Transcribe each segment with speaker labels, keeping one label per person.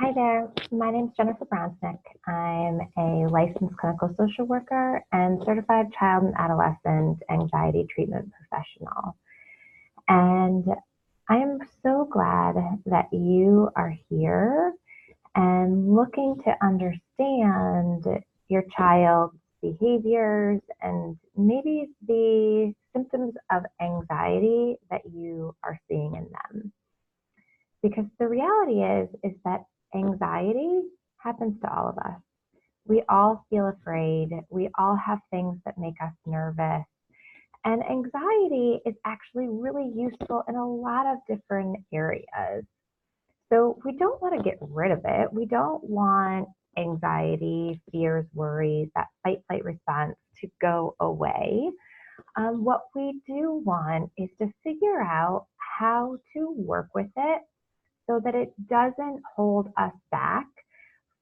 Speaker 1: Hi there. My name is Jennifer Brownsnick. I'm a licensed clinical social worker and certified child and adolescent anxiety treatment professional. And I am so glad that you are here and looking to understand your child's behaviors and maybe the symptoms of anxiety that you are seeing in them. Because the reality is that anxiety happens to all of us. We all feel afraid. We all have things that make us nervous. And anxiety is actually really useful in a lot of different areas. So we don't want to get rid of it. We don't want anxiety, fears, worries, that fight flight response to go away. What we do want is to figure out how to work with it so that it doesn't hold us back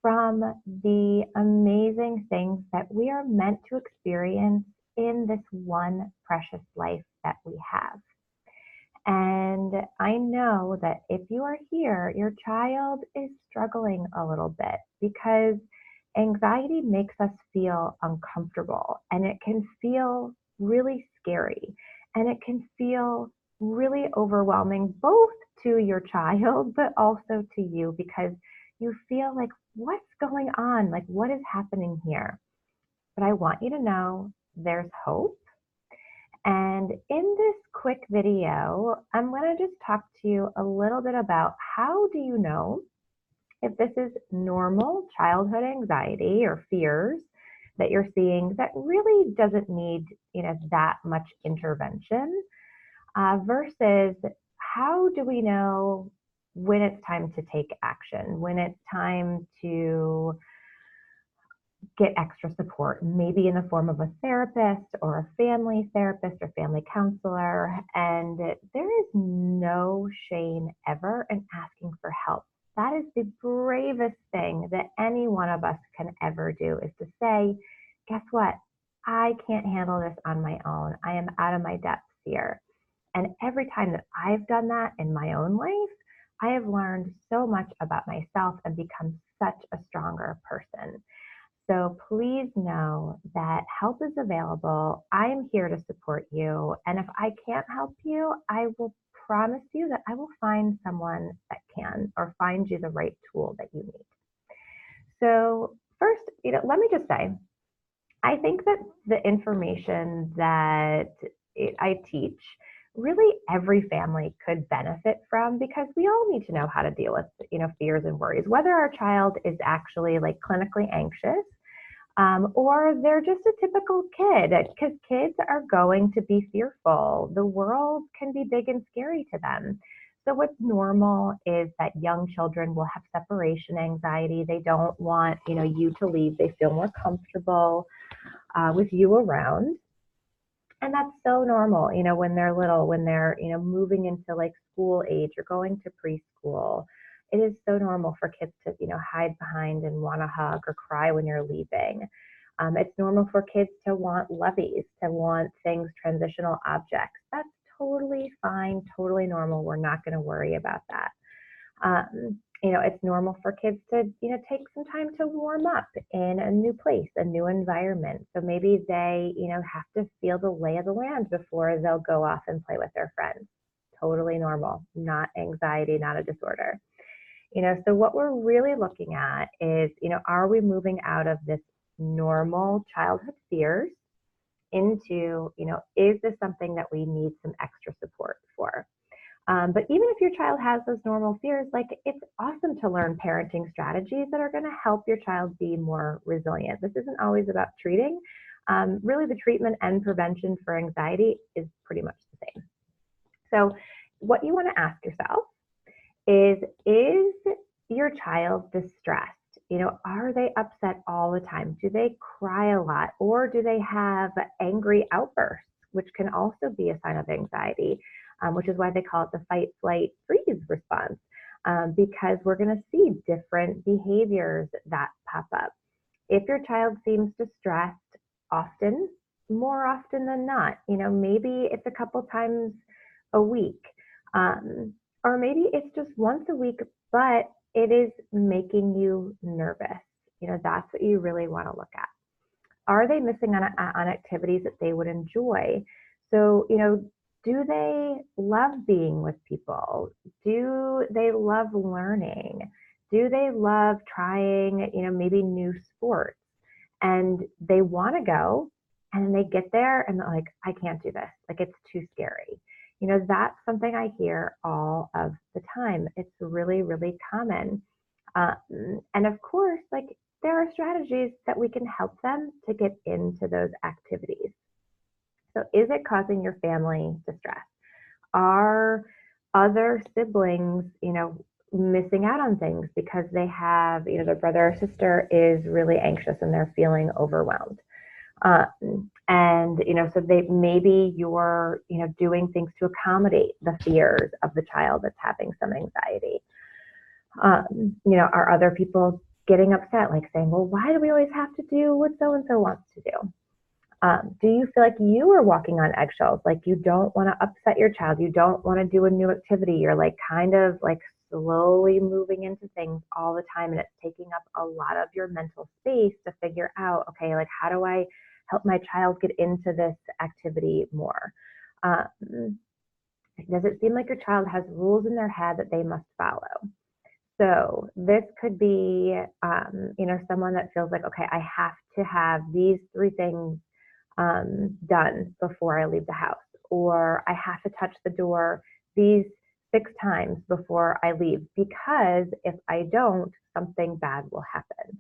Speaker 1: from the amazing things that we are meant to experience in this one precious life that we have. And I know that if you are here, your child is struggling a little bit because anxiety makes us feel uncomfortable and it can feel really scary and it can feel really overwhelming both to your child but also to you because you feel like what's going on? Like what is happening here? But I want you to know there's hope, and in this quick video, I'm going to just talk to you a little bit about how do you know if this is normal childhood anxiety or fears that you're seeing that really doesn't need that much intervention versus how do we know when it's time to take action, when it's time to get extra support, maybe in the form of a therapist or a family therapist or family counselor. And there is no shame ever in asking for help. That is the bravest thing that any one of us can ever do is to say, guess what? I can't handle this on my own. I am out of my depths here. And every time that I've done that in my own life, I have learned so much about myself and become such a stronger person. So please know that help is available. I'm here to support you. And if I can't help you, I will promise you that I will find someone that can or find you the right tool that you need. So first, let me just say, I think that the information that I teach, really every family could benefit from because we all need to know how to deal with, fears and worries, whether our child is actually like clinically anxious or they're just a typical kid, because kids are going to be fearful. The world can be big and scary to them. So what's normal is that young children will have separation anxiety. They don't want, you to leave. They feel more comfortable with you around. And that's so normal, when they're little, when they're, moving into like school age or going to preschool. It is so normal for kids to, hide behind and want to hug or cry when you're leaving. It's normal for kids to want loveys, to want things, transitional objects. That's totally fine, totally normal. We're not going to worry about that. It's normal for kids to, take some time to warm up in a new place, a new environment. So maybe they, have to feel the lay of the land before they'll go off and play with their friends. Totally normal, not anxiety, not a disorder. So what we're really looking at is, are we moving out of this normal childhood fears into, is this something that we need some extra support for? But even if your child has those normal fears, like it's awesome to learn parenting strategies that are going to help your child be more resilient. This isn't always about treating. Really, the treatment and prevention for anxiety is pretty much the same. So, what you want to ask yourself is your child distressed? Are they upset all the time? Do they cry a lot? Or do they have angry outbursts, which can also be a sign of anxiety, which is why they call it the fight, flight, freeze response, because we're going to see different behaviors that pop up. If your child seems distressed often, more often than not, maybe it's a couple times a week. Or maybe it's just once a week, but it is making you nervous, that's what you really want to look at. Are they missing on activities that they would enjoy? So, do they love being with people? Do they love learning? Do they love trying, maybe new sports? And they want to go and they get there and they're like, I can't do this. Like, it's too scary. That's something I hear all of the time. It's really, really common. And of course, like, there are strategies that we can help them to get into those activities. So, is it causing your family distress? Are other siblings, missing out on things because they have, their brother or sister is really anxious and they're feeling overwhelmed? And, so they maybe you're, doing things to accommodate the fears of the child that's having some anxiety. Are other people getting upset, like saying, well, why do we always have to do what so and so wants to do? Do you feel like you are walking on eggshells? Like, you don't want to upset your child. You don't want to do a new activity. You're like kind of like slowly moving into things all the time. And it's taking up a lot of your mental space to figure out, okay, like, how do I help my child get into this activity more? Does it seem like your child has rules in their head that they must follow? So this could be, someone that feels like, okay, I have to have these 3 things done before I leave the house, or I have to touch the door these 6 times before I leave, because if I don't, something bad will happen.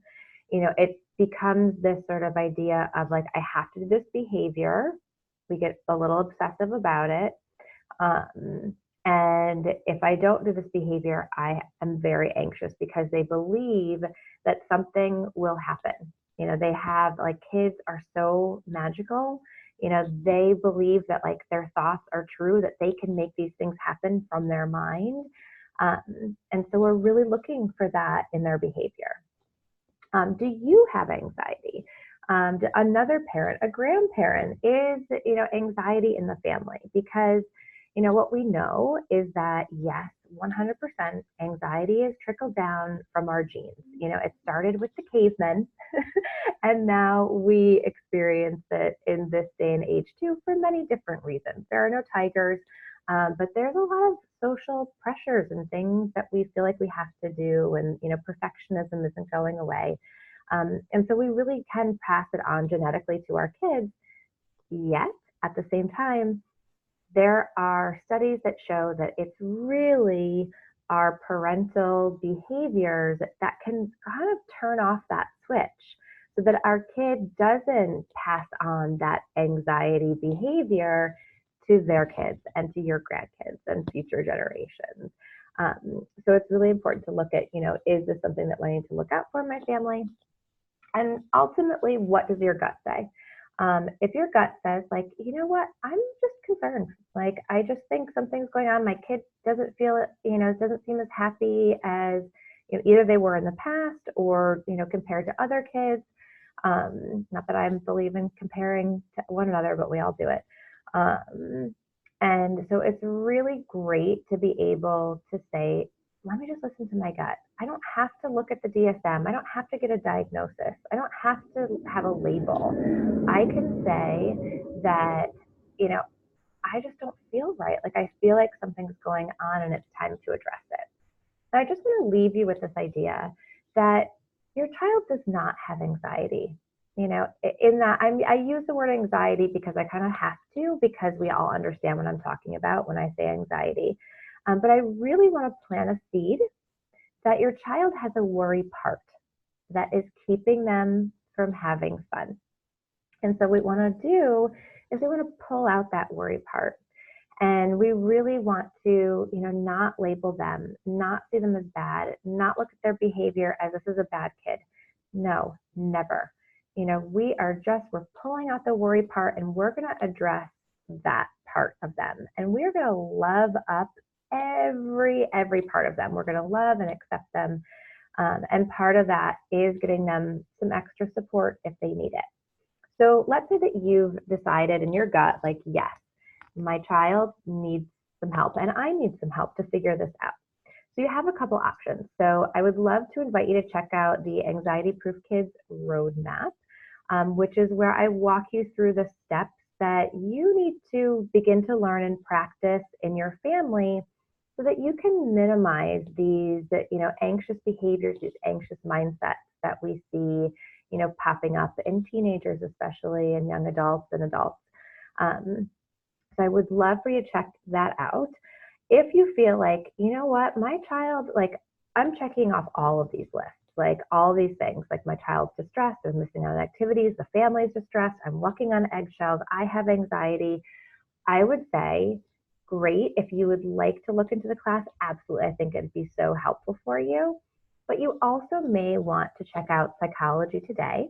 Speaker 1: It becomes this sort of idea of like, I have to do this behavior. We get a little obsessive about it. And if I don't do this behavior, I am very anxious because they believe that something will happen. They have, like, kids are so magical. They believe that, like, their thoughts are true, that they can make these things happen from their mind. And so we're really looking for that in their behavior. Do you have anxiety? Another parent, a grandparent, is, anxiety in the family? Because, what we know is that, yes, 100% anxiety is trickled down from our genes. It started with the cavemen, and now we experience it in this day and age too, for many different reasons. There are no tigers, but there's a lot of social pressures and things that we feel like we have to do, and perfectionism isn't going away. And so we really can pass it on genetically to our kids. Yet, at the same time, there are studies that show that it's really our parental behaviors that can kind of turn off that switch, so that our kid doesn't pass on that anxiety behavior to their kids and to your grandkids and future generations. So it's really important to look at, is this something that I need to look out for in my family? And ultimately, what does your gut say? If your gut says, like, you know what, I'm just concerned. Like, I just think something's going on. My kid doesn't feel it, doesn't seem as happy as, either they were in the past, or, compared to other kids. Not that I believe in comparing to one another, but we all do it. And so it's really great to be able to say, let me just listen to my gut. I don't have to look at the DSM. I don't have to get a diagnosis. I don't have to have a label. I can say that, I just don't feel right. Like, I feel like something's going on and it's time to address it. And I just want to leave you with this idea that your child does not have anxiety. In that, I use the word anxiety because I kind of have to, because we all understand what I'm talking about when I say anxiety. But I really want to plant a seed that your child has a worry part that is keeping them from having fun. And so what we want to do is we want to pull out that worry part. And we really want to, not label them, not see them as bad, not look at their behavior as this is a bad kid. No, never. We're pulling out the worry part, and we're going to address that part of them. And we're going to love up every part of them. We're going to love and accept them. And part of that is getting them some extra support if they need it. So let's say that you've decided in your gut, like, yes, my child needs some help and I need some help to figure this out. So you have a couple options. So I would love to invite you to check out the Anxiety Proof Kids Roadmap, which is where I walk you through the steps that you need to begin to learn and practice in your family so that you can minimize these, anxious behaviors, these anxious mindsets that we see, popping up in teenagers, especially, and young adults and adults. So I would love for you to check that out. If you feel like, you know what, my child, like, I'm checking off all of these lists, like all these things, like my child's distressed, they're missing out on activities, the family's distressed, I'm walking on eggshells, I have anxiety, I would say, great. If you would like to look into the class, absolutely. I think it'd be so helpful for you. But you also may want to check out Psychology Today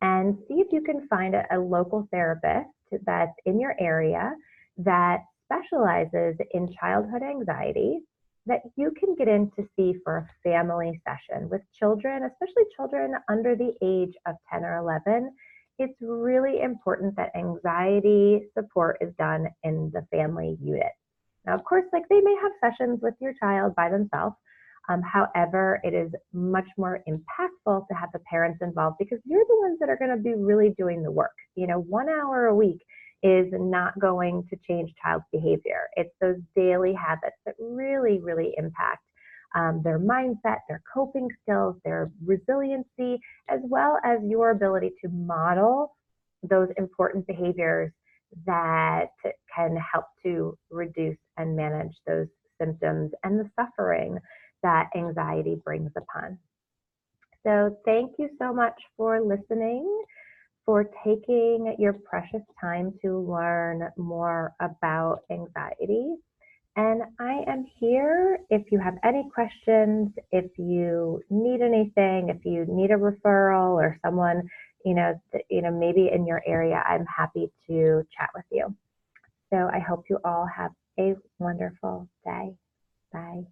Speaker 1: and see if you can find a local therapist that's in your area that specializes in childhood anxiety that you can get in to see for a family session with children, especially children under the age of 10 or 11. It's really important that anxiety support is done in the family unit. Now, of course, like they may have sessions with your child by themselves. However, it is much more impactful to have the parents involved because you're the ones that are going to be really doing the work. 1 hour a week is not going to change child's behavior. It's those daily habits that really, really impact their mindset, their coping skills, their resiliency, as well as your ability to model those important behaviors that can help to reduce and manage those symptoms and the suffering that anxiety brings upon. So thank you so much for listening, for taking your precious time to learn more about anxiety. And I am here if you have any questions, if you need anything, if you need a referral or someone, maybe in your area, I'm happy to chat with you. So I hope you all have a wonderful day. Bye.